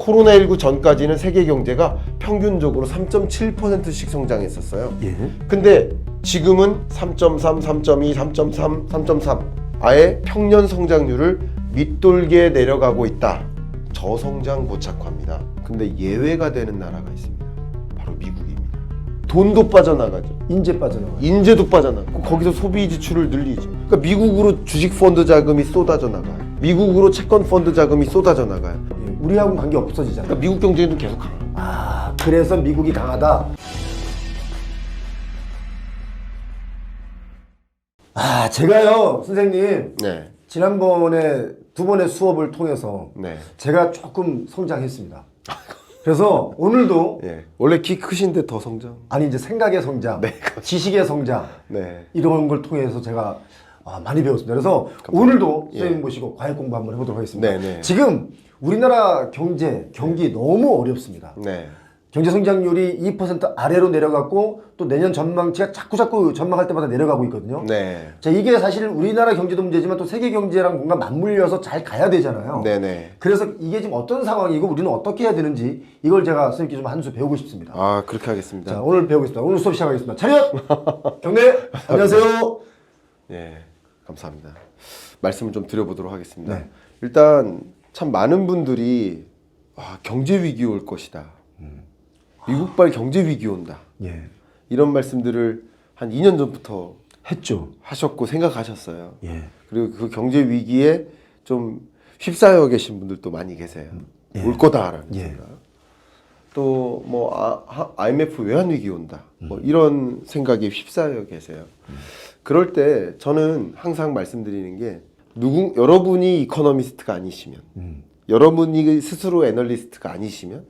코로나19 전까지는 세계 경제가 평균적으로 3.7%씩 성장했었어요. 예. 근데 지금은 3.3, 3.2, 3.3, 3.3 아예 평년 성장률을 밑돌게 내려가고 있다. 저성장 고착화입니다. 근데 예외가 되는 나라가 있습니다. 바로 미국입니다. 돈도 빠져나가죠. 인재 빠져나가요. 인재도 빠져나가고 거기서 소비 지출을 늘리죠. 그러니까 미국으로 주식 펀드 자금이 쏟아져 나가요. 미국으로 채권 펀드 자금이 쏟아져 나가요. 예. 우리하고는 관계 없어지잖아요. 그러니까 미국 경제는 계속 강해요. 아, 그래서 미국이 강하다. 아, 제가요, 선생님, 네, 지난번에 두 번의 수업을 통해서 네, 제가 조금 성장했습니다. 그래서 오늘도 예. 원래 키 크신데 더 성장. 아니 이제 생각의 성장, 네, 지식의 성장 네. 이런 걸 통해서 제가 많이 배웠습니다. 그래서 오늘도 예. 선생님 모시고 과외 공부 한번 해보도록 하겠습니다. 네, 네. 지금 우리나라 경기 너무 어렵습니다. 네. 경제 성장률이 2% 아래로 내려갔고 또 내년 전망치가 자꾸 전망할 때마다 내려가고 있거든요. 네. 자, 이게 사실 우리나라 경제도 문제지만 또 세계 경제랑 뭔가 맞물려서 잘 가야 되잖아요. 네네. 그래서 이게 지금 어떤 상황이고 우리는 어떻게 해야 되는지 이걸 제가 선생님께 좀 한 수 배우고 싶습니다. 아, 그렇게 하겠습니다. 자, 오늘 배우겠습니다. 오늘 수업 시작하겠습니다. 차렷! 경례! 안녕하세요. 예, 감사합니다. 말씀을 좀 드려보도록 하겠습니다. 네. 일단 참 많은 분들이 경제 위기 올 것이다. 미국발 경제 위기 온다. 예. 이런 말씀들을 한 2년 전부터 했죠. 하셨고 생각하셨어요. 예. 그리고 그 경제 위기에 좀 휩싸여 계신 분들도 많이 계세요. 예. 올 거다라는 예. 생각. 또 뭐 IMF 외환 위기 온다. 뭐 이런 생각에 휩싸여 계세요. 그럴 때 저는 항상 말씀드리는 게 여러분이 이코노미스트가 아니시면 여러분이 스스로 애널리스트가 아니시면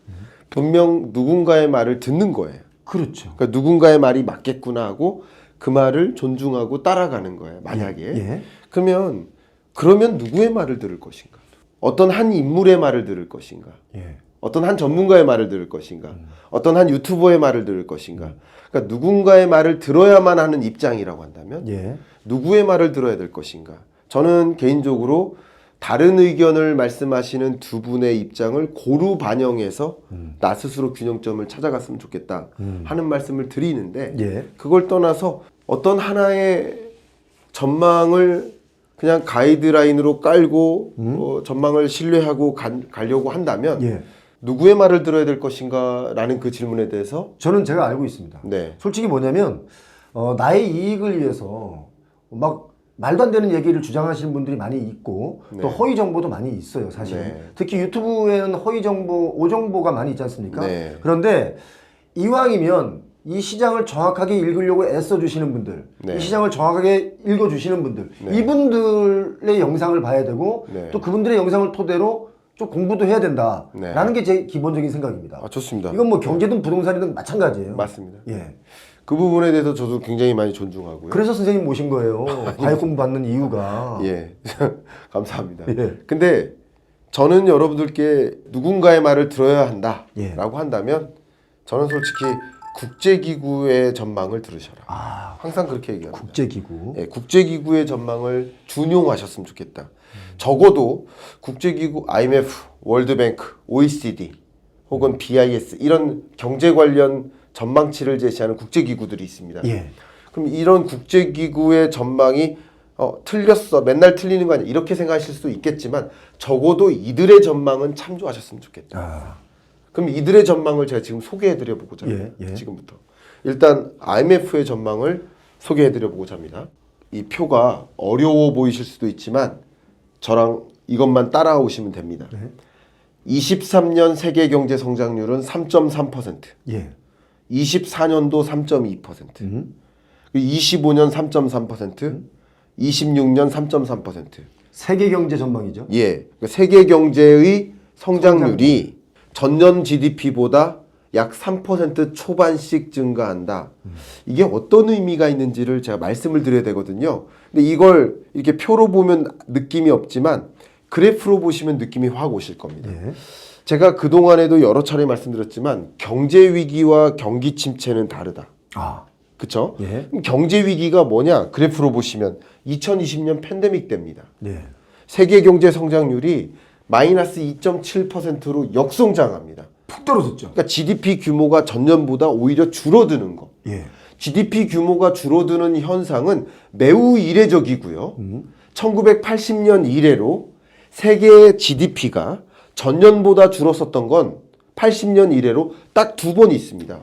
분명 누군가의 말을 듣는 거예요. 그렇죠. 그러니까 누군가의 말이 맞겠구나 하고 그 말을 존중하고 따라가는 거예요. 만약에. 예. 그러면 누구의 말을 들을 것인가? 어떤 한 인물의 말을 들을 것인가? 예. 어떤 한 전문가의 말을 들을 것인가? 어떤 한 유튜버의 말을 들을 것인가? 그러니까 누군가의 말을 들어야만 하는 입장이라고 한다면 예. 누구의 말을 들어야 될 것인가? 저는 개인적으로 다른 의견을 말씀하시는 두 분의 입장을 고루 반영해서 나 스스로 균형점을 찾아갔으면 좋겠다 하는 말씀을 드리는데 예. 그걸 떠나서 어떤 하나의 전망을 그냥 가이드라인으로 깔고 전망을 신뢰하고 가려고 한다면 예. 누구의 말을 들어야 될 것인가 라는 그 질문에 대해서 저는 제가 알고 있습니다. 네. 솔직히 뭐냐면 나의 이익을 위해서 막 말도 안 되는 얘기를 주장하시는 분들이 많이 있고 네. 또 허위 정보도 많이 있어요, 사실. 네. 특히 유튜브에는 허위 정보, 오정보가 많이 있지 않습니까? 네. 그런데 이왕이면 이 시장을 정확하게 읽으려고 애써 주시는 분들, 네. 이 시장을 정확하게 읽어 주시는 분들, 네. 이분들의 영상을 봐야 되고 네. 또 그분들의 영상을 토대로 좀 공부도 해야 된다라는 네. 게 제 기본적인 생각입니다. 좋습니다. 이건 뭐 경제든 부동산이든 마찬가지예요. 맞습니다. 예. 그 부분에 대해서 저도 굉장히 많이 존중하고요. 그래서 선생님 모신 거예요. 과외 공부 받는 이유가. 예, 감사합니다. 예. 근데 저는 여러분들께 누군가의 말을 들어야 한다라고 예. 한다면 저는 솔직히 국제기구의 전망을 들으셔라. 항상 그렇게 얘기합니다. 국제기구. 예, 국제기구의 전망을 준용하셨으면 좋겠다. 적어도 국제기구 IMF, 월드뱅크, OECD 혹은 BIS 이런 경제 관련 전망치를 제시하는 국제기구들이 있습니다. 예. 그럼 이런 국제기구의 전망이 틀렸어, 맨날 틀리는 거 아니야 이렇게 생각하실 수도 있겠지만 적어도 이들의 전망은 참조하셨으면 좋겠다. 그럼 이들의 전망을 제가 지금 소개해드려 보고자 합니다. 예, 예. 지금부터 일단 IMF의 전망을 소개해드려 보고자 합니다. 이 표가 어려워 보이실 수도 있지만 저랑 이것만 따라오시면 됩니다. 23년 세계 경제 성장률은 3.3%, 예. 24년도 3.2%, 25년 3.3%, 26년 3.3%. 세계 경제 전망이죠. 예, 그러니까 세계 경제의 성장률이 전년 GDP보다 약 3% 초반씩 증가한다. 이게 어떤 의미가 있는지를 제가 말씀을 드려야 되거든요. 근데 이걸 이렇게 표로 보면 느낌이 없지만 그래프로 보시면 느낌이 확 오실 겁니다. 예. 제가 그동안에도 여러 차례 말씀드렸지만 경제 위기와 경기 침체는 다르다. 그쵸? 예. 그럼 경제 위기가 뭐냐? 그래프로 보시면 2020년 팬데믹 때입니다. 예. 세계 경제 성장률이 마이너스 2.7%로 역성장합니다. 푹 떨어졌죠. 그러니까 GDP 규모가 전년보다 오히려 줄어드는 거. 예. GDP 규모가 줄어드는 현상은 매우 이례적이고요. 1980년 이래로 세계의 GDP가 전년보다 줄었었던 건 80년 이래로 딱 2번 있습니다.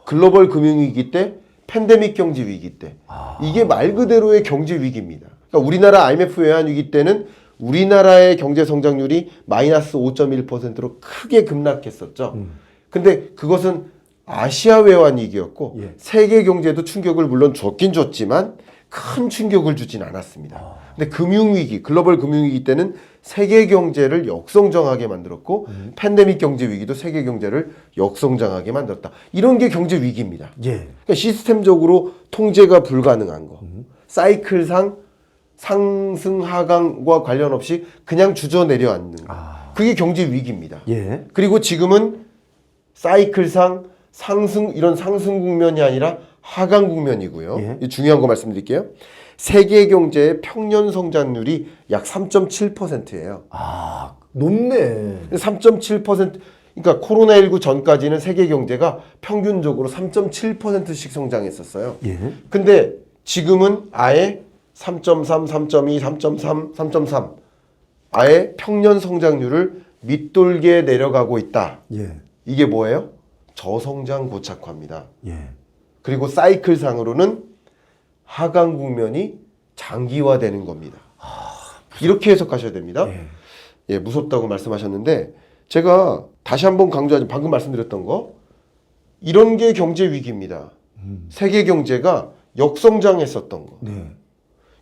글로벌 금융위기 때, 팬데믹 경제 위기 때. 이게 말 그대로의 경제 위기입니다. 그러니까 우리나라 IMF 외환위기 때는 우리나라의 경제 성장률이 마이너스 5.1%로 크게 급락했었죠. 근데 그것은 아시아 외환위기였고 예. 세계 경제도 충격을 물론 줬긴 줬지만 큰 충격을 주진 않았습니다. 근데 금융위기, 글로벌 금융위기 때는 세계 경제를 역성장하게 만들었고 팬데믹 경제 위기도 세계 경제를 역성장하게 만들었다. 이런 게 경제 위기입니다. 예. 그러니까 시스템적으로 통제가 불가능한 거. 사이클상 상승 하강과 관련 없이 그냥 주저 내려앉는 거. 그게 경제 위기입니다. 예. 그리고 지금은 사이클상 상승 이런 상승 국면이 아니라 하강 국면이고요. 예. 이 중요한 거 말씀드릴게요. 세계 경제의 평년 성장률이 약 3.7%예요. 아, 높네. 3.7% 그러니까 코로나19 전까지는 세계 경제가 평균적으로 3.7%씩 성장했었어요. 예. 근데 지금은 아예 3.3, 3.2, 3.3, 3.3 아예 평년 성장률을 밑돌게 내려가고 있다. 예. 이게 뭐예요? 저성장 고착화입니다. 예. 그리고 사이클상으로는 하강 국면이 장기화되는 겁니다. 이렇게 해석하셔야 됩니다. 예. 예, 무섭다고 말씀하셨는데 제가 다시 한번 강조하지 방금 말씀드렸던 거 이런 게 경제 위기입니다. 세계 경제가 역성장했었던 거. 네.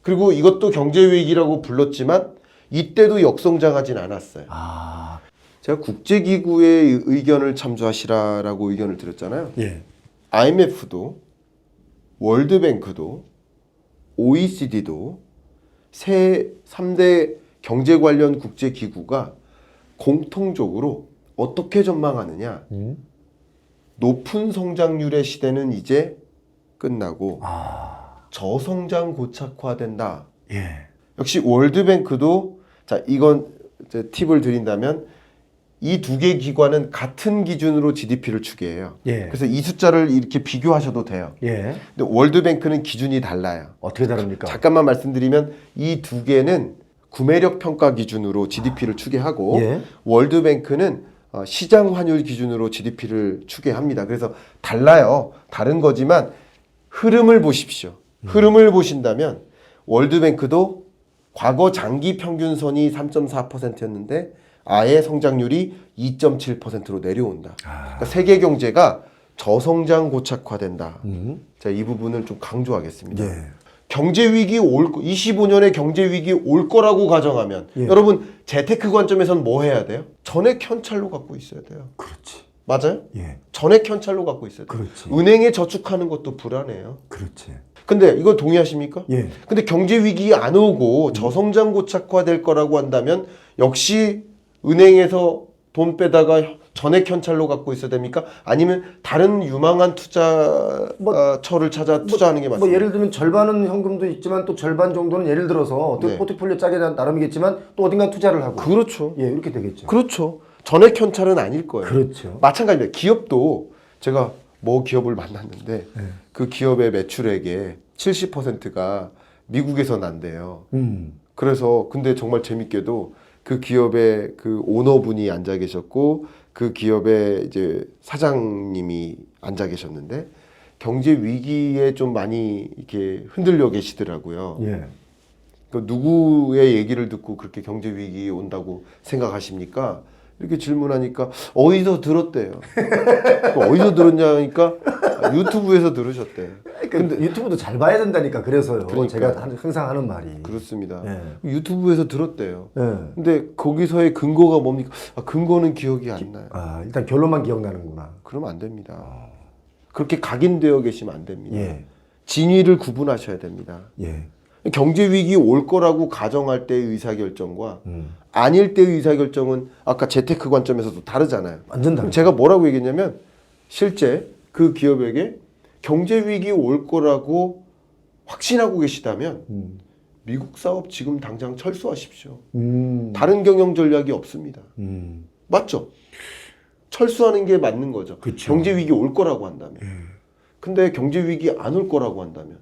그리고 이것도 경제 위기라고 불렀지만 이때도 역성장하진 않았어요. 아. 제가 국제기구의 의견을 참조하시라라고 의견을 드렸잖아요. 예. IMF도 월드뱅크도 OECD도 세 3대 경제 관련 국제기구가 공통적으로 어떻게 전망하느냐. 높은 성장률의 시대는 이제 끝나고 저성장 고착화된다. 예. 역시 월드뱅크도 자 이건 이제 팁을 드린다면 이 두 개 기관은 같은 기준으로 GDP를 추계해요. 예. 그래서 이 숫자를 이렇게 비교하셔도 돼요. 예. 근데 월드뱅크는 기준이 달라요. 어떻게 다릅니까? 잠깐만 말씀드리면 이 두 개는 구매력 평가 기준으로 GDP를 추계하고 예. 월드뱅크는 시장 환율 기준으로 GDP를 추계합니다. 그래서 달라요. 다른 거지만 흐름을 보십시오. 흐름을 보신다면 월드뱅크도 과거 장기 평균선이 3.4%였는데 아예 성장률이 2.7%로 내려온다. 그러니까 세계 경제가 저성장 고착화된다. 자, 이 부분을 좀 강조하겠습니다. 예. 경제 위기 25년에 경제 위기 올 거라고 가정하면 예. 여러분 재테크 관점에서는 뭐 해야 돼요? 전액 현찰로 갖고 있어야 돼요. 그렇지. 맞아요? 예. 전액 현찰로 갖고 있어야 돼요. 그렇지. 은행에 저축하는 것도 불안해요. 그렇지. 근데 이거 동의하십니까? 예. 근데 경제 위기 안 오고 저성장 고착화될 거라고 한다면 역시 은행에서 돈 빼다가 전액 현찰로 갖고 있어야 됩니까? 아니면 다른 유망한 투자처를 찾아 투자하는 게 맞습니까? 뭐 예를 들면 절반은 현금도 있지만 또 절반 정도는 예를 들어서 어떻게 네. 포트폴리오 짜게 나름이겠지만 또 어딘가 투자를 하고. 그렇죠. 예, 이렇게 되겠죠. 그렇죠. 전액 현찰은 아닐 거예요. 그렇죠. 마찬가지입니다. 기업도 제가 뭐 기업을 만났는데 네. 그 기업의 매출액의 70%가 미국에서 난대요. 그래서 근데 정말 재밌게도 그 기업의 그 오너분이 앉아 계셨고 그 기업의 이제 사장님이 앉아 계셨는데 경제 위기에 좀 많이 이렇게 흔들려 계시더라고요. 예. 그 누구의 얘기를 듣고 그렇게 경제 위기 온다고 생각하십니까? 이렇게 질문하니까 어디서 들었대요. 어디서 들었냐니까 유튜브에서 들으셨대. 근데 유튜브도 잘 봐야 된다니까. 그래서요. 그러니까요. 제가 항상 하는 말이. 그렇습니다. 예. 유튜브에서 들었대요. 예. 근데 거기서의 근거가 뭡니까? 근거는 기억이 안 나요. 아, 일단 결론만 기억나는구나. 그러면 안 됩니다. 그렇게 각인되어 계시면 안 됩니다. 예. 진위를 구분하셔야 됩니다. 예. 경제 위기 올 거라고 가정할 때의 의사결정과 아닐 때의 의사결정은 아까 재테크 관점에서도 다르잖아요. 완전 그럼 다르죠. 제가 뭐라고 얘기했냐면 실제 그 기업에게 경제 위기 올 거라고 확신하고 계시다면 미국 사업 지금 당장 철수하십시오. 다른 경영 전략이 없습니다. 맞죠? 철수하는 게 맞는 거죠. 그쵸. 경제 위기 올 거라고 한다면. 근데 경제 위기 안 올 거라고 한다면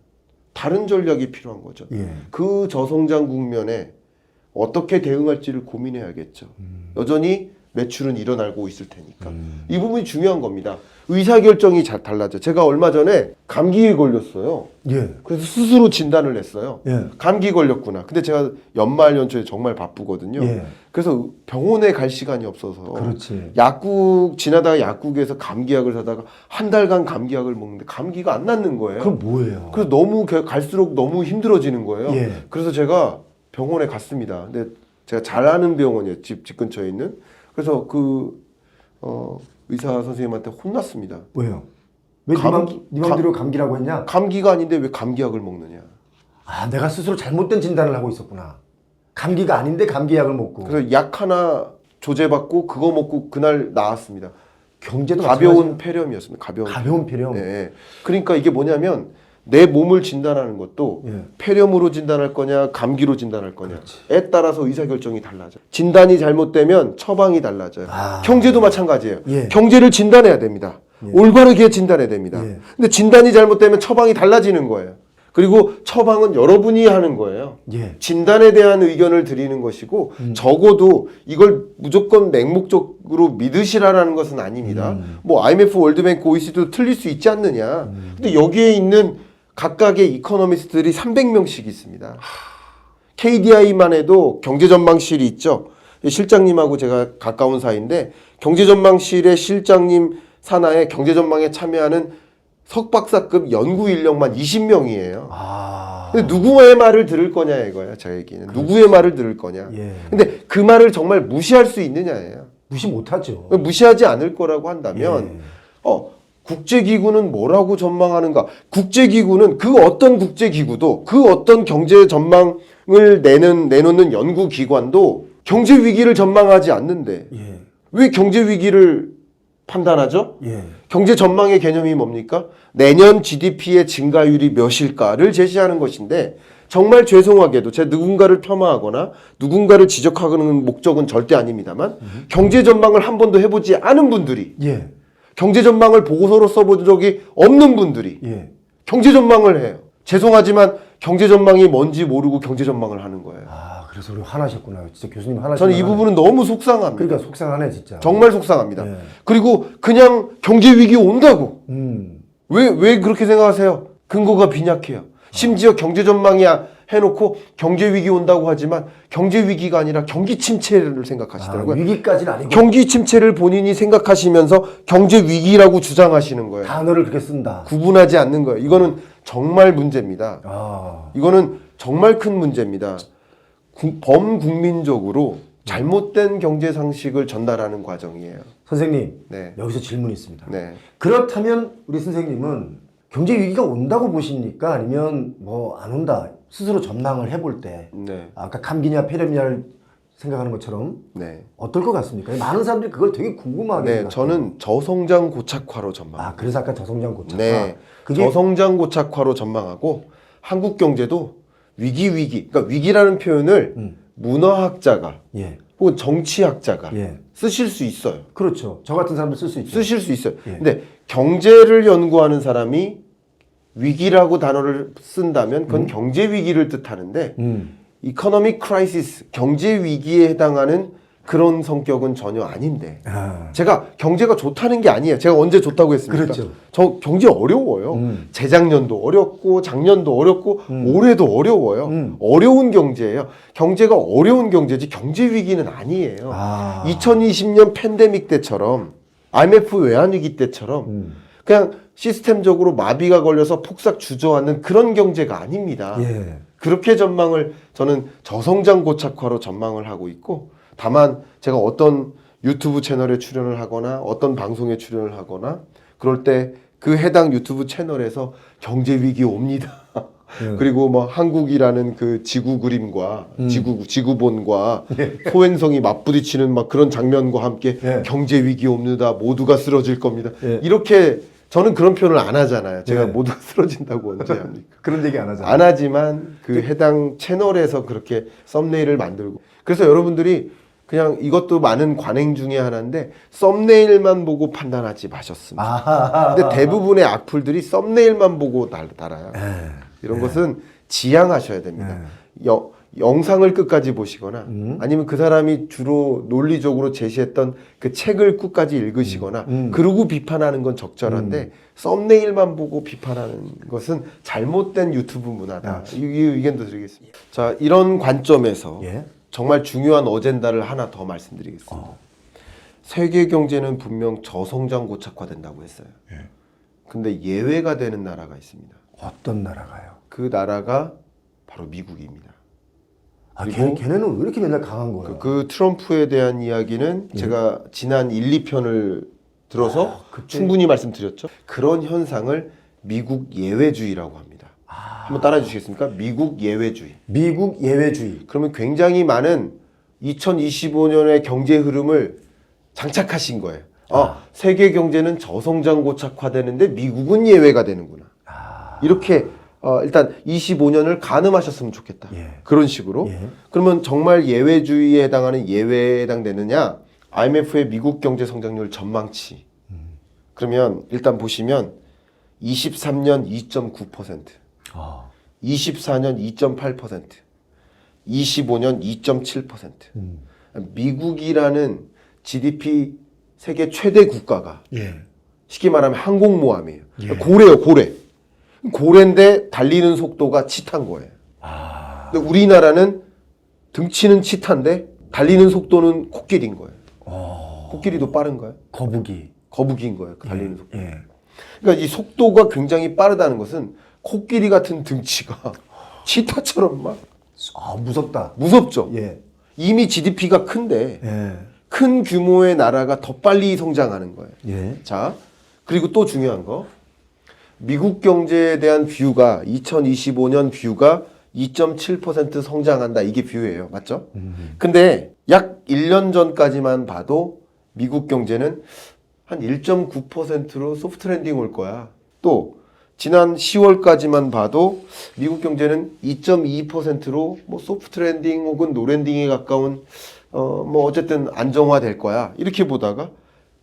다른 전략이 필요한 거죠. 예. 그 저성장 국면에 어떻게 대응할지를 고민해야겠죠. 여전히 매출은 일어나고 있을 테니까. 이 부분이 중요한 겁니다. 의사결정이 잘 달라져. 제가 얼마 전에 감기에 걸렸어요. 예. 그래서 스스로 진단을 했어요. 예. 감기 걸렸구나. 근데 제가 연말 연초에 정말 바쁘거든요. 예. 그래서 병원에 갈 시간이 없어서 그렇지. 약국 지나다가 약국에서 감기약을 사다가 한 달간 감기약을 먹는데 감기가 안 낫는 거예요. 그럼 뭐예요? 그래서 너무 갈수록 너무 힘들어지는 거예요. 예. 그래서 제가 병원에 갔습니다. 근데 제가 잘 아는 병원이에요. 집 근처에 있는. 그래서 의사 선생님한테 혼났습니다. 왜요? 왜 네 맘대로 감기라고 했냐? 감기가 아닌데 왜 감기약을 먹느냐. 아, 내가 스스로 잘못된 진단을 하고 있었구나. 감기가 아닌데 감기약을 먹고. 그래서 약 하나 조제받고 그거 먹고 그날 나았습니다. 경제도 가벼운 폐렴이었습니다. 가벼운 폐렴. 네. 그러니까 이게 뭐냐면 내 몸을 진단하는 것도 예. 폐렴으로 진단할 거냐 감기로 진단할 거냐에 따라서 의사결정이 달라져. 진단이 잘못되면 처방이 달라져요. 아. 경제도 마찬가지예요. 예. 경제를 진단해야 됩니다. 올바르게 진단해야 됩니다. 예. 근데 진단이 잘못되면 처방이 달라지는 거예요. 그리고 처방은 여러분이 하는 거예요. 예. 진단에 대한 의견을 드리는 것이고 적어도 이걸 무조건 맹목적으로 믿으시라라는 것은 아닙니다. 뭐 IMF, 월드뱅크, OECD도 틀릴 수 있지 않느냐. 근데 여기에 있는 각각의 이코노미스트들이 300명씩 있습니다. KDI만 해도 경제전망실이 있죠. 실장님하고 제가 가까운 사이인데 경제전망실의 실장님 산하에 경제전망에 참여하는 석박사급 연구 인력만 20명이에요. 아. 근데 누구의 말을 들을 거냐 이거야, 저 얘기는. 누구의 말을 들을 거냐. 예. 근데 그 말을 정말 무시할 수 있느냐예요. 무시 못하죠. 무시하지 않을 거라고 한다면, 예. 국제기구는 뭐라고 전망하는가? 국제기구는 그 어떤 국제기구도 그 어떤 경제 전망을 내놓는 연구기관도 경제 위기를 전망하지 않는데 예. 왜 경제 위기를 판단하죠? 예. 경제 전망의 개념이 뭡니까? 내년 GDP의 증가율이 몇일까를 제시하는 것인데 정말 죄송하게도 제가 누군가를 폄하하거나 누군가를 지적하는 목적은 절대 아닙니다만 경제 전망을 한 번도 해보지 않은 분들이 예. 경제 전망을 보고서로 써본 적이 없는 분들이 예. 경제 전망을 해요. 죄송하지만 경제 전망이 뭔지 모르고 경제 전망을 하는 거예요. 아, 그래서 우리 화나셨구나. 진짜 교수님 화나셨구나. 저는 이 부분은 너무 속상합니다. 그러니까 속상하네, 진짜. 정말 속상합니다. 예. 그리고 그냥 경제 위기 온다고 음. 왜 그렇게 생각하세요? 근거가 빈약해요. 심지어 경제 전망이 해놓고 경제 위기 온다고 하지만 경제 위기가 아니라 경기 침체를 생각하시더라고요. 위기까지는 아니고. 경기 침체를 본인이 생각하시면서 경제 위기라고 주장하시는 거예요. 단어를 그렇게 쓴다. 구분하지 않는 거예요. 이거는 정말 문제입니다. 아. 이거는 정말 큰 문제입니다. 범국민적으로 잘못된 경제 상식을 전달하는 과정이에요. 선생님, 네. 여기서 질문이 있습니다. 네. 그렇다면 우리 선생님은 경제 위기가 온다고 보십니까? 아니면 뭐 안 온다 스스로 전망을 해볼 때 네. 아까 감기냐 폐렴이냐를 생각하는 것처럼 네. 어떨 것 같습니까? 많은 사람들이 그걸 되게 궁금하게 네. 생각해요. 저는 저성장 고착화로 전망합니다. 아, 그래서 아까 저성장 고착화. 네. 그게 저성장 고착화로 전망하고 한국 경제도 그러니까 위기라는 표현을 문화학자가 예. 혹은 정치학자가 예. 쓰실 수 있어요. 그렇죠. 저 같은 사람도 쓸 수 있죠. 쓰실 수 있어요. 예. 근데 경제를 연구하는 사람이 위기라고 단어를 쓴다면 그건 경제 위기를 뜻하는데 이코노믹 크라이시스, 경제 위기에 해당하는 그런 성격은 전혀 아닌데 아. 제가 경제가 좋다는 게 아니에요. 제가 언제 좋다고 했습니까? 그렇죠. 저 경제 어려워요. 재작년도 어렵고 작년도 어렵고 올해도 어려워요. 어려운 경제예요. 경제가 어려운 경제지 경제 위기는 아니에요. 아. 2020년 팬데믹 때처럼 IMF 외환위기 때처럼 그냥 시스템적으로 마비가 걸려서 폭삭 주저앉는 그런 경제가 아닙니다. 예. 그렇게 전망을 저는 저성장 고착화로 전망을 하고 있고 다만 제가 어떤 유튜브 채널에 출연을 하거나 어떤 방송에 출연을 하거나 그럴 때 그 해당 유튜브 채널에서 경제 위기 옵니다. 그리고 뭐 한국이라는 그 지구 그림과 지구본과 소행성이 맞부딪히는 막 그런 장면과 함께 예. 경제 위기 옵니다. 모두가 쓰러질 겁니다. 예. 이렇게 저는 그런 표현을 안 하잖아요. 제가 네. 모두가 쓰러진다고 언제 합니까? 그런 얘기 안 하잖아요. 안 하지만 그 해당 채널에서 그렇게 썸네일을 만들고 그래서 여러분들이 그냥 이것도 많은 관행 중에 하나인데 썸네일만 보고 판단하지 마셨습니다. 근데 대부분의 악플들이 썸네일만 보고 달아요. 이런 것은 지양하셔야 됩니다. 영상을 끝까지 보시거나 아니면 그 사람이 주로 논리적으로 제시했던 그 책을 끝까지 읽으시거나 그러고 비판하는 건 적절한데 썸네일만 보고 비판하는 것은 잘못된 유튜브 문화다. 이 의견도 드리겠습니다. 자, 이런 관점에서 예. 정말 중요한 어젠다를 하나 더 말씀드리겠습니다. 세계 경제는 분명 저성장 고착화된다고 했어요. 근데 예외가 되는 나라가 있습니다. 어떤 나라가요? 그 나라가 바로 미국입니다. 아, 그리고 걔네는 왜 이렇게 맨날 강한 거예요? 그 트럼프에 대한 이야기는 제가 지난 1, 2편을 들어서 충분히 말씀드렸죠. 그런 현상을 미국 예외주의라고 합니다. 한번 따라해 주시겠습니까? 미국 예외주의. 미국 예외주의. 그러면 굉장히 많은 2025년의 경제 흐름을 장착하신 거예요. 세계 경제는 저성장 고착화되는데 미국은 예외가 되는구나. 이렇게 일단 25년을 가늠하셨으면 좋겠다. 예. 그런 식으로. 예. 그러면 정말 예외주의에 해당하는 예외에 해당되느냐? IMF의 미국 경제 성장률 전망치. 그러면 일단 보시면 23년 2.9%, 24년 2.8%, 25년 2.7%. 미국이라는 GDP 세계 최대 국가가 예. 쉽게 말하면 항공모함이에요. 고래요, 고래. 고래인데 달리는 속도가 치타인 거예요. 근데 우리나라는 등치는 치타인데 달리는 속도는 코끼리인 거예요. 코끼리도 빠른가요? 거북이인 거예요. 그 달리는 속도. 예. 그러니까 이 속도가 굉장히 빠르다는 것은 코끼리 같은 등치가 치타처럼 막 무섭다. 무섭죠. 예. 이미 GDP가 큰데 예. 큰 규모의 나라가 더 빨리 성장하는 거예요. 예. 자, 그리고 또 중요한 거. 미국 경제에 대한 뷰가 2025년 뷰가 2.7% 성장한다. 이게 뷰예요. 맞죠? 근데 약 1년 전까지만 봐도 미국 경제는 한 1.9%로 소프트 랜딩 올 거야. 또 지난 10월까지만 봐도 미국 경제는 2.2%로 뭐 소프트 랜딩 혹은 노 랜딩에 가까운 뭐 어쨌든 안정화될 거야. 이렇게 보다가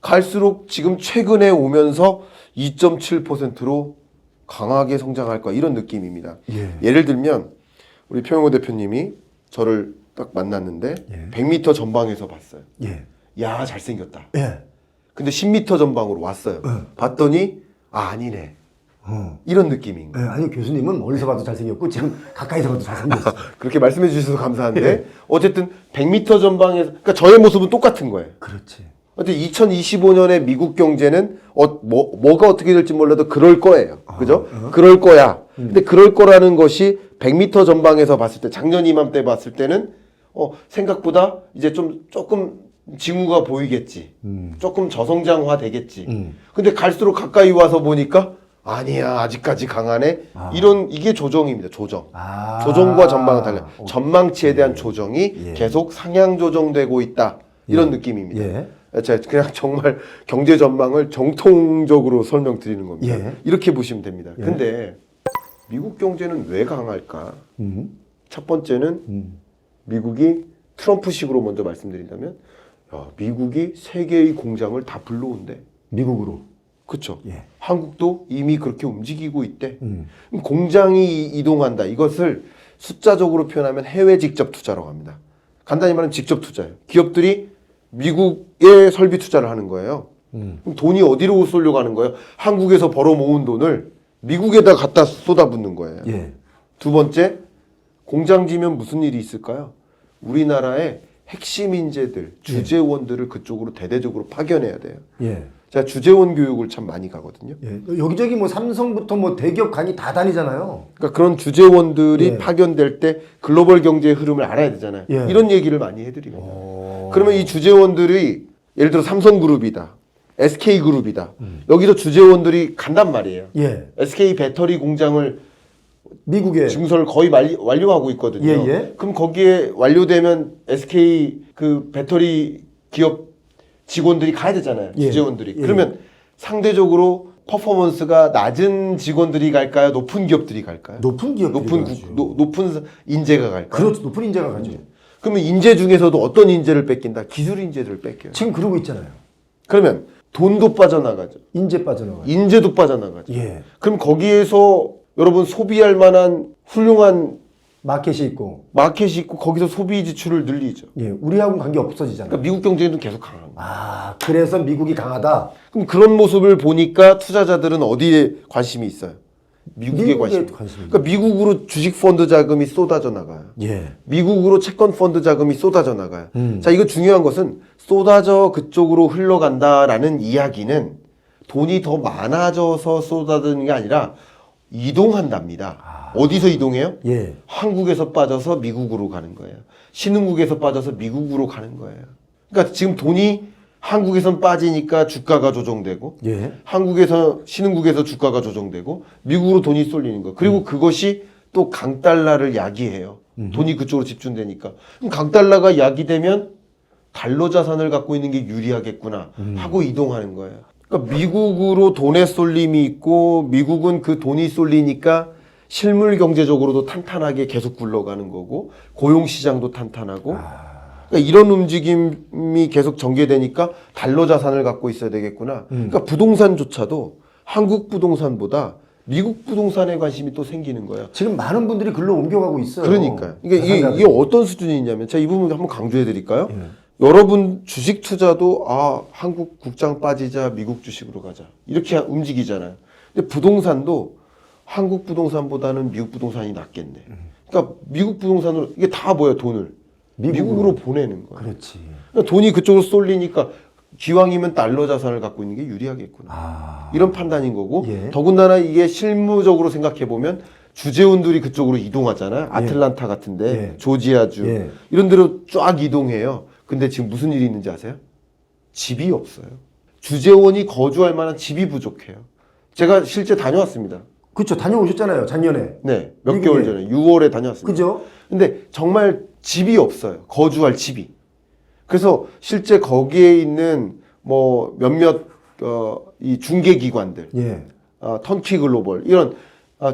갈수록 지금 최근에 오면서 2.7%로 강하게 성장할 거야. 이런 느낌입니다. 예를 들면 우리 표영호 대표님이 저를 딱 만났는데 100m 전방에서 봤어요. 예. 야, 잘생겼다. 예. 근데 10m 전방으로 왔어요. 봤더니 아니네. 이런 느낌인 거예요. 예. 아니 교수님은 멀리서 봐도 잘생겼고 지금 가까이서 봐도 잘생겼어. 그렇게 말씀해 주셔서 감사한데 어쨌든 100m 전방에서 그러니까 저의 모습은 똑같은 거예요. 그렇지. 근데 2025년에 미국 경제는 뭐가 어떻게 될지 몰라도 그럴 거예요. 그죠? 그럴 거야. 근데 그럴 거라는 것이 100m 전방에서 봤을 때 작년 이맘때 봤을 때는 생각보다 이제 조금 징후가 보이겠지. 조금 저성장화 되겠지. 근데 갈수록 가까이 와서 보니까 아니야, 아직까지 강하네. 이게 조정입니다. 조정. 조정과 전망은 달라요. 전망치에 대한 조정이 계속 상향 조정되고 있다. 이런 느낌입니다. 예. 제가 그냥 정말 경제 전망을 정통적으로 설명드리는 겁니다. 예. 이렇게 보시면 됩니다. 근데 미국 경제는 왜 강할까? 첫 번째는 미국이 트럼프식으로 먼저 말씀드린다면 미국이 세계의 공장을 다 불러온대. 미국으로. 그렇죠. 예. 한국도 이미 그렇게 움직이고 있대. 공장이 이동한다. 이것을 숫자적으로 표현하면 해외 직접 투자라고 합니다. 간단히 말하면 직접 투자예요. 기업들이 미국에 설비 투자를 하는 거예요. 그럼 돈이 어디로 쏠려고 하는 거예요? 한국에서 벌어 모은 돈을 미국에다 갖다 쏟아붓는 거예요. 예. 두 번째, 공장 지면 무슨 일이 있을까요? 우리나라의 핵심 인재들, 주재원들을 그쪽으로 대대적으로 파견해야 돼요. 예. 제가 주재원 교육을 참 많이 가거든요. 예. 여기저기 뭐 삼성부터 뭐 대기업 강의 다 다니잖아요. 그러니까 그런 주재원들이 예. 파견될 때 글로벌 경제의 흐름을 알아야 되잖아요. 예. 이런 얘기를 많이 해드립니다. 그러면 이 주재원들이 예를 들어 삼성그룹이다, SK그룹이다. 여기서 주재원들이 간단 말이에요. 예. SK 배터리 공장을 미국에 증설을 거의 완료하고 있거든요. 예, 예. 그럼 거기에 완료되면 SK 그 배터리 기업 직원들이 가야 되잖아요. 예. 주재원들이. 예. 그러면 상대적으로 퍼포먼스가 낮은 직원들이 갈까요? 높은 기업들이 갈까요? 높은 기업들이 높은 인재가 갈까요? 그렇죠. 높은 인재가 가죠. 그러면 인재 중에서도 어떤 인재를 뺏긴다? 기술 인재들을 뺏겨요. 지금 그러고 있잖아요. 그러면 돈도 빠져나가죠. 인재 빠져나가죠. 인재도 빠져나가죠. 예. 그럼 거기에서 여러분 소비할 만한 훌륭한 마켓이 있고. 마켓이 있고 거기서 소비 지출을 늘리죠. 예. 우리하고는 관계 없어지잖아요. 그러니까 미국 경제는 계속 강한 거예요. 아, 그래서 미국이 강하다. 그럼 그런 모습을 보니까 투자자들은 어디에 관심이 있어요? 미국에 관심이. 그러니까 미국으로 주식 펀드 자금이 쏟아져 나가요. 예. 미국으로 채권 펀드 자금이 쏟아져 나가요. 자, 이거 중요한 것은 쏟아져 그쪽으로 흘러간다라는 이야기는 돈이 더 많아져서 쏟아지는 게 아니라 이동한답니다. 어디서 이동해요? 예. 한국에서 빠져서 미국으로 가는 거예요. 신흥국에서 빠져서 미국으로 가는 거예요. 그러니까 지금 돈이 한국에선 빠지니까 주가가 조정되고 예. 신흥국에서 주가가 조정되고 미국으로 돈이 쏠리는 거예요. 그리고 그것이 또 강달러를 야기해요. 돈이 그쪽으로 집중되니까. 그럼 강달러가 야기되면 달러 자산을 갖고 있는 게 유리하겠구나 하고 이동하는 거예요. 그러니까 미국으로 돈의 쏠림이 있고 미국은 그 돈이 쏠리니까 실물 경제적으로도 탄탄하게 계속 굴러가는 거고 고용 시장도 탄탄하고 그러니까 이런 움직임이 계속 전개되니까 달러 자산을 갖고 있어야 되겠구나. 그러니까 부동산조차도 한국 부동산보다 미국 부동산에 관심이 또 생기는 거예요. 지금 많은 분들이 글로 옮겨가고 있어요. 그러니까요. 이게 어떤 수준이냐면 제가 이 부분 한번 강조해 드릴까요? 여러분 주식 투자도 한국 국장 빠지자 미국 주식으로 가자 이렇게 움직이잖아요. 근데 부동산도 한국 부동산보다는 미국 부동산이 낫겠네. 그러니까 미국 부동산으로 이게 다 뭐야 돈을 미국으로 보내는 거예요. 그렇지. 그러니까 돈이 그쪽으로 쏠리니까 기왕이면 달러 자산을 갖고 있는 게 유리하겠구나. 이런 판단인 거고 예. 더군다나 이게 실무적으로 생각해 보면 주재원들이 그쪽으로 이동하잖아요. 아틀란타 같은데 예. 조지아주 예. 이런 데로 쫙 이동해요. 근데 지금 무슨 일이 있는지 아세요? 집이 없어요. 주재원이 거주할 만한 집이 부족해요. 제가 실제 다녀왔습니다. 그렇죠. 다녀오셨잖아요. 작년에. 네, 몇 미국에. 개월 전에 6월에 다녀왔습니다. 그죠? 근데 정말 집이 없어요. 거주할 집이. 그래서 실제 거기에 있는 뭐 몇몇 이 중개 기관들, 예. 턴키 글로벌 이런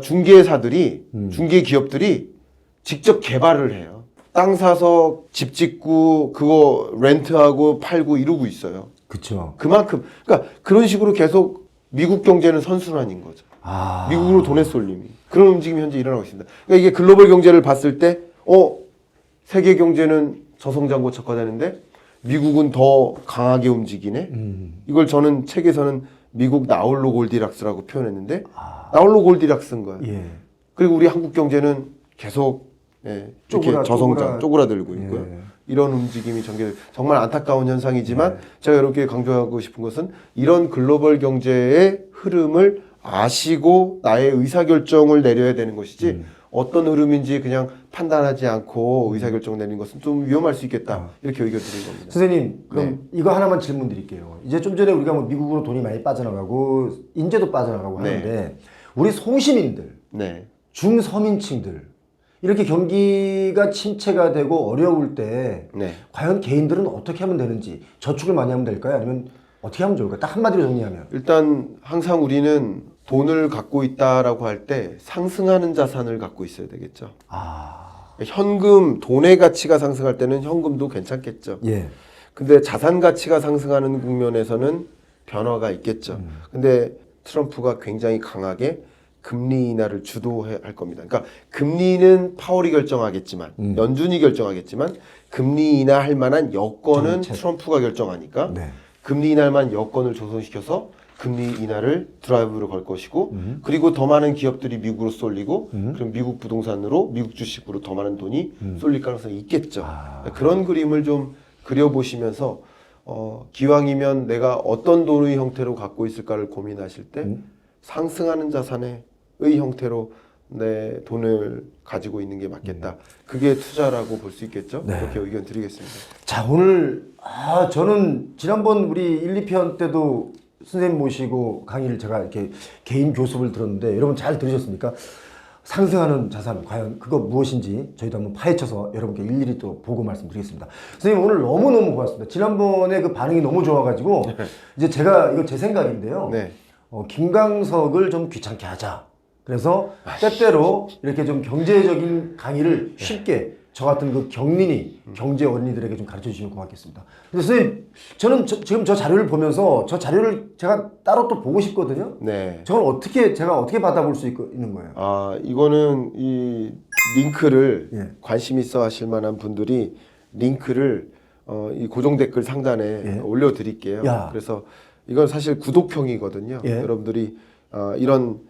중개사들이 중개 기업들이 직접 개발을 해요. 땅 사서 집 짓고 그거 렌트하고 팔고 이러고 있어요. 그렇죠. 그만큼 그러니까 그런 식으로 계속 미국 경제는 선순환인 거죠. 미국으로 돈의 쏠림이 그런 움직임이 현재 일어나고 있습니다. 그러니까 이게 글로벌 경제를 봤을 때 세계 경제는 저성장고 척화되는데 미국은 더 강하게 움직이네. 이걸 저는 책에서는 미국 나홀로 골디락스라고 표현했는데 나홀로 골디락스인 거예요. 예. 그리고 우리 한국 경제는 계속 이렇게 저성장 쪼그라들고 있고요. 예. 이런 움직임이 정말 안타까운 현상이지만 제가 여러분께 강조하고 싶은 것은 이런 글로벌 경제의 흐름을 아시고 나의 의사결정을 내려야 되는 것이지 어떤 흐름인지 그냥 판단하지 않고 의사결정 내리는 것은 좀 위험할 수 있겠다. 이렇게 의견 드린 겁니다. 선생님, 그럼 이거 하나만 질문 드릴게요. 이제 좀 전에 우리가 뭐 미국으로 돈이 많이 빠져나가고 인재도 빠져나가고 하는데 우리 소시민들, 네. 중서민층들 이렇게 경기가 침체가 되고 어려울 때 네. 과연 개인들은 어떻게 하면 되는지 저축을 많이 하면 될까요? 아니면 어떻게 하면 좋을까요? 딱 한마디로 정리하면. 일단 항상 우리는 돈을 갖고 있다라고 할 때 상승하는 자산을 갖고 있어야 되겠죠. 현금, 돈의 가치가 상승할 때는 현금도 괜찮겠죠. 예. 근데 자산 가치가 상승하는 국면에서는 변화가 있겠죠. 근데 트럼프가 굉장히 강하게 금리 인하를 주도할 겁니다. 그러니까 금리는 파월이 결정하겠지만 연준이 결정하겠지만 금리 인하할 만한 여건은 트럼프가 결정하니까 네. 금리 인하할 만한 여건을 조성시켜서 금리 인하를 드라이브로 걸 것이고 그리고 더 많은 기업들이 미국으로 쏠리고 그럼 미국 부동산으로 미국 주식으로 더 많은 돈이 쏠릴 가능성이 있겠죠. 그런 그림을 좀 그려보시면서 기왕이면 내가 어떤 돈의 형태로 갖고 있을까를 고민하실 때 상승하는 자산의 형태로 내 돈을 가지고 있는 게 맞겠다. 그게 투자라고 볼 수 있겠죠. 네. 그렇게 의견 드리겠습니다. 자, 오늘 저는 지난번 우리 1, 2편 때도 선생님 모시고 강의를 제가 이렇게 개인 교습을 들었는데 여러분 잘 들으셨습니까? 상승하는 자산 과연 그거 무엇인지 저희도 한번 파헤쳐서 여러분께 일일이 또 보고 말씀드리겠습니다. 선생님 오늘 너무너무 고맙습니다. 지난번에 그 반응이 너무 좋아가지고 이제 제가 이거 제 생각인데요. 네. 김광석을 좀 귀찮게 하자. 그래서 때때로 이렇게 좀 경제적인 강의를 쉽게 저 같은 그 경린이 경제 어린이들에게 좀 가르쳐 주시면 고맙겠습니다. 근데 선생님, 저는 지금 저 자료를 보면서 저 자료를 제가 따로 또 보고 싶거든요. 네. 저걸 제가 어떻게 받아볼 수 있는 거예요? 아, 이거는 이 링크를 예. 관심 있어 하실 만한 분들이 링크를 이 고정 댓글 상단에 예. 올려드릴게요. 야. 그래서 이건 사실 구독평이거든요. 예. 여러분들이 이런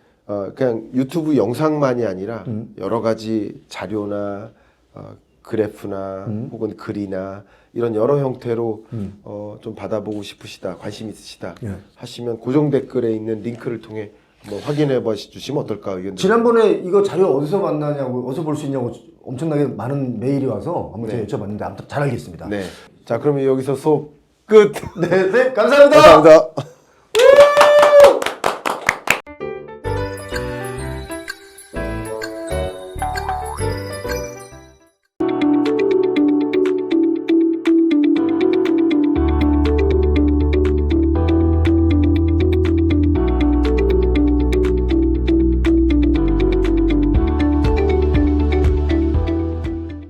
그냥 유튜브 영상만이 아니라 여러 가지 자료나 그래프나 혹은 글이나 이런 여러 형태로 좀 받아보고 싶으시다, 관심 있으시다 예. 하시면 고정 댓글에 있는 링크를 통해 한번 확인해 주시면 어떨까 의견. 지난번에 이거 자료 어디서 만나냐고, 어디서 볼 수 있냐고 엄청나게 많은 메일이 와서 한번 제가 여쭤봤는데 아무튼 잘 알겠습니다. 네. 자, 그러면 여기서 수업 끝. 네, 감사합니다. 감사합니다.